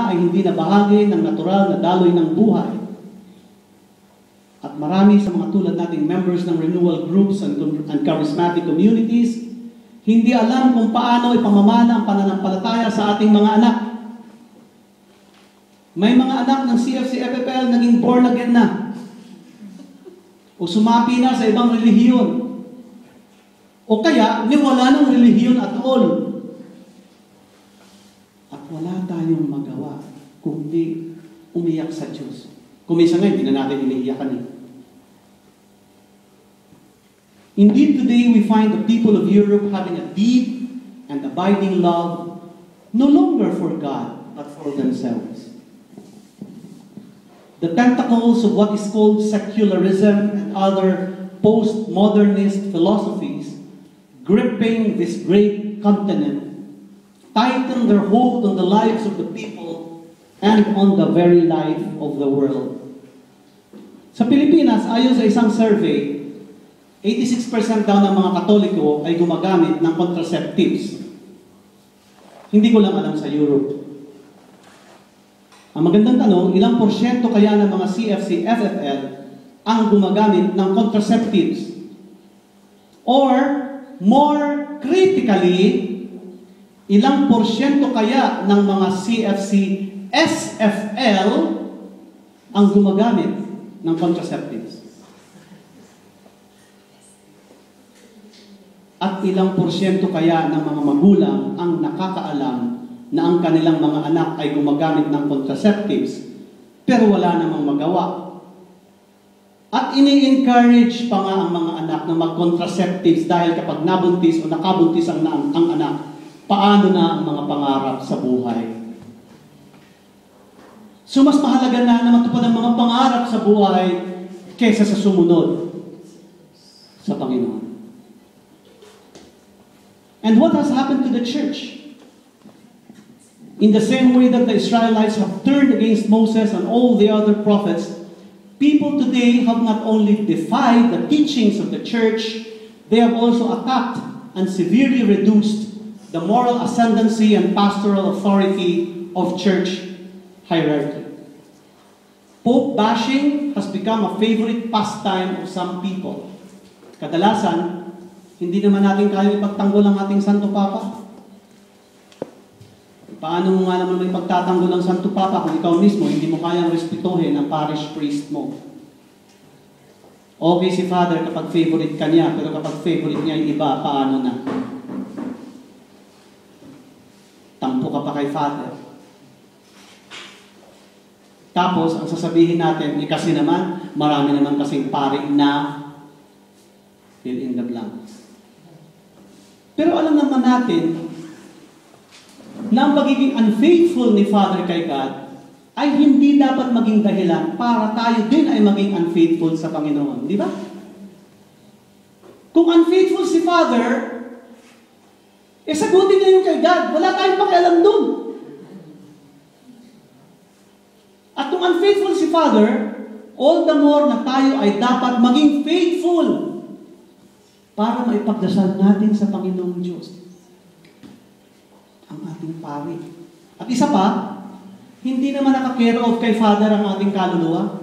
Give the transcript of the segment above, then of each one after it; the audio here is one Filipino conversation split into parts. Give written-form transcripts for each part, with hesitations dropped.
ay hindi na bahagi ng natural na daloy ng buhay. At marami sa mga tulad nating members ng renewal groups and charismatic communities, hindi alam kung paano ipamamana ang pananampalataya sa ating mga anak. May mga anak ng CFC FFL naging born again na. O sumapi na sa ibang relihiyon. O kaya, niwala ng relihiyon at all. At wala tayong magawa kundi umiyak sa Diyos. Kung minsan ngayon, hindi na natin iniiyakan eh. Indeed, today we find the people of Europe having a deep and abiding love, no longer for God, but for themselves. The tentacles of what is called secularism and other postmodernist philosophies gripping this great continent tighten their hold on the lives of the people and on the very life of the world. Sa Pilipinas, ayon sa isang survey, 86% daw ng mga Katoliko ay gumagamit ng contraceptives. Hindi ko lang alam sa Europe. Ang magandang tanong, ilang porsyento kaya ng mga CFC, FFL ang gumagamit ng contraceptives? Or, more critically, ilang porsyento kaya ng mga CFC, SFL ang gumagamit ng contraceptives? At ilang porsyento kaya ng mga magulang ang nakakaalam na ang kanilang mga anak ay gumagamit ng contraceptives pero wala namang magawa? At ini-encourage pa nga ang mga anak na mag-contraceptives dahil kapag nabuntis o nakabuntis ang anak, paano na ang mga pangarap sa buhay? So mas mahalaga na matupad ang mga pangarap sa buhay kaysa sa sumunod sa Panginoon. And what has happened to the church? In the same way that the Israelites have turned against Moses and all the other prophets, people today have not only defied the teachings of the church, they have also attacked and severely reduced the moral ascendancy and pastoral authority of church hierarchy. Pope bashing has become a favorite pastime of some people. Kadalasan, hindi naman natin kaya ipagtanggol ang ating Santo Papa. Paano mo nga naman may pagtatanggol ang Santo Papa kung ikaw mismo hindi mo kayang respetuhin ang parish priest mo? Okay si Father kapag favorite ka niya, pero kapag favorite niya yung iba, paano na? Tampo ka pa kay Father. Tapos, ang sasabihin natin, kasi naman, marami naman kasing pari na fill in the blanks. Pero alam naman natin na ang pagiging unfaithful ni Father kay God ay hindi dapat maging dahilan para tayo din ay maging unfaithful sa Panginoon. Di ba? Kung unfaithful si Father, sagutin niya yung kay God. Wala tayong pakialam dun. At kung unfaithful si Father, all the more na tayo ay dapat maging faithful para maipagdasal natin sa Panginoong Diyos ang ating pari. At isa pa, hindi naman naka-care of kay Father ang ating kaluluwa.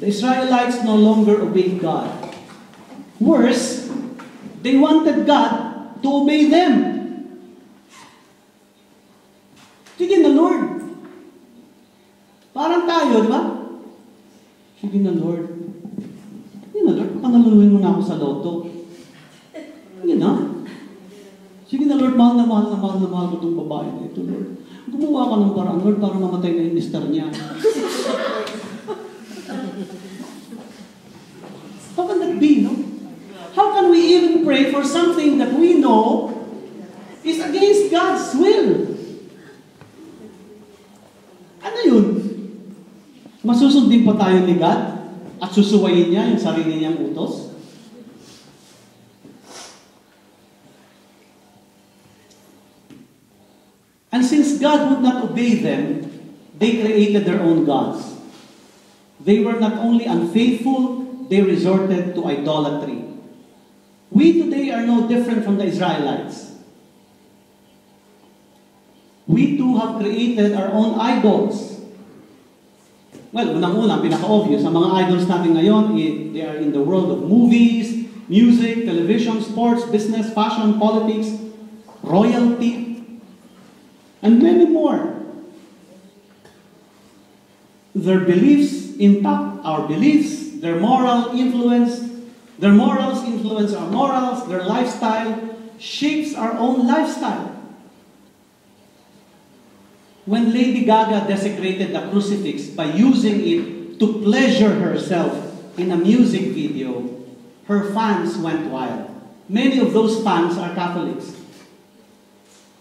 The Israelites no longer obeyed God. Worse, they wanted God to obey them. Sige na, Lord. Parang tayo, di ba? Sige na, Lord. Sige na, Lord. Pangaluluin mo na ako sa loto. Sige na. Sige na, Lord. Mahal na mahal na mahal na mahal ko itong babae na ito, Lord. Gumawa ka ng paraan, Lord, para mamatay na yung mister niya. How can that be, no? How can we even pray for something that we know is against God's will? Ano yun? Masusundin pa tayo ni God at susuwayin niya yung sarili niyang utos? And since God would not obey them, they created their own gods. They were not only unfaithful, they resorted to idolatry. We today are no different from the Israelites. We too have created our own idols. Well, unang-una, pinaka-obvious, ang mga idols natin ngayon, they are in the world of movies, music, television, sports, business, fashion, politics, royalty, and many more. Their beliefs impact our beliefs, their morals influence our morals, their lifestyle shapes our own lifestyle. When Lady Gaga desecrated the crucifix by using it to pleasure herself in a music video, her fans went wild. Many of those fans are Catholics.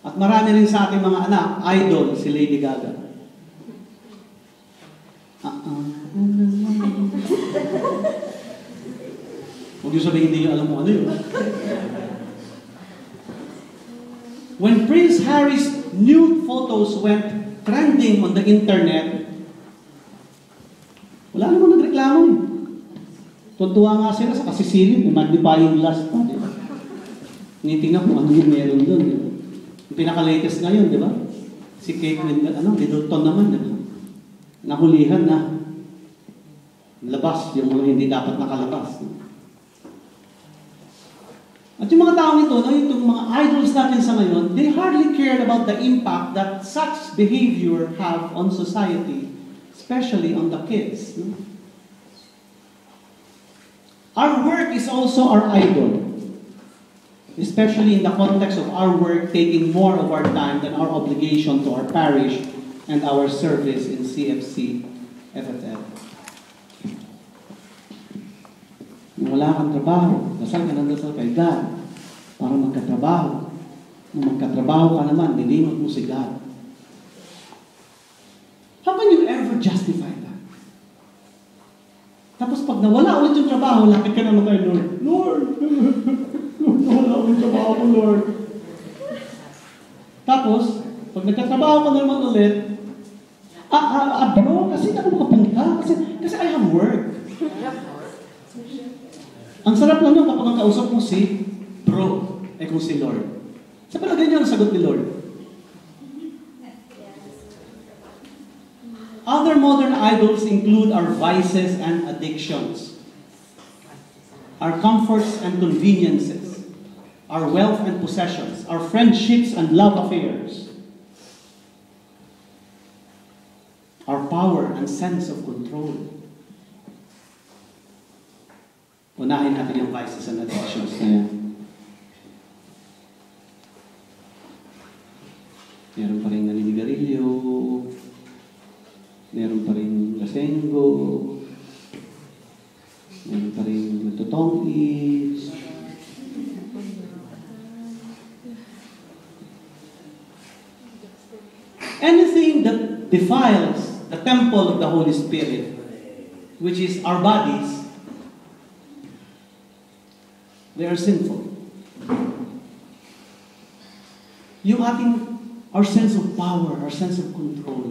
At marami rin sa ating mga anak, idol si Lady Gaga. Huwag yung sabihin, hindi nyo alam mo ano yun. When Prince Harry's nude photos went trending on the internet, wala namang nagreklamo eh. Tuntua nga sila sa kasisilip, may magnifying glass pa, di ba? Tinitingnan kung ano yung meron doon, di ba? Yung pinaka-latest ngayon, di ba? Si Kate Middleton naman, di ba? Nahulihan na labas yung mga hindi dapat nakalabas. At yung mga taong ito, itong mga idols natin sa ngayon, they hardly cared about the impact that such behavior have on society, especially on the kids. Our work is also our idol, especially in the context of our work taking more of our time than our obligation to our parish and our service in CFC, FFL. Kung wala kang trabaho, dasal ka ng dasal kay God para magkatrabaho. Kung magkatrabaho ka naman, nilingot mo si God. How can you ever justify that? Tapos pag nawala ulit yung trabaho, lapit ka naman kay Lord. Lord, nawala ulit yung trabaho ko, Lord. Tapos, pag nagkatrabaho ka naman ulit, bro, kasi hindi ako makapunta. Kasi I have work. Ang sarap lang nun kapag ang kausap mo si bro, kung si Lord. Sa palagay niyo ang sagot ni Lord. Other modern idols include our vices and addictions, our comforts and conveniences, our wealth and possessions, our friendships and love affairs, our power and sense of control. Unahin natin yung vices and addictions na yan. Meron pa rin naninigarilyo, meron pa rin lasenggo, meron pa rin nagtotongis. Anything that defiles the temple of the Holy Spirit, which is our bodies, they are sinful. Yung our sense of power, our sense of control,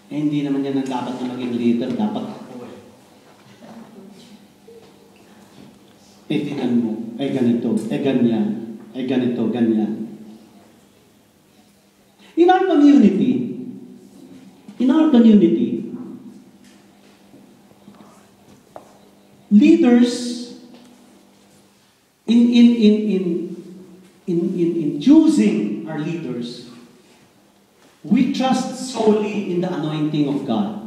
hindi naman yan ang dapat na maging leader. Dapat tingnan mo, ganito, ganyan, ganito, ganyan. In our community, leaders in choosing our leaders, we trust solely in the anointing of God.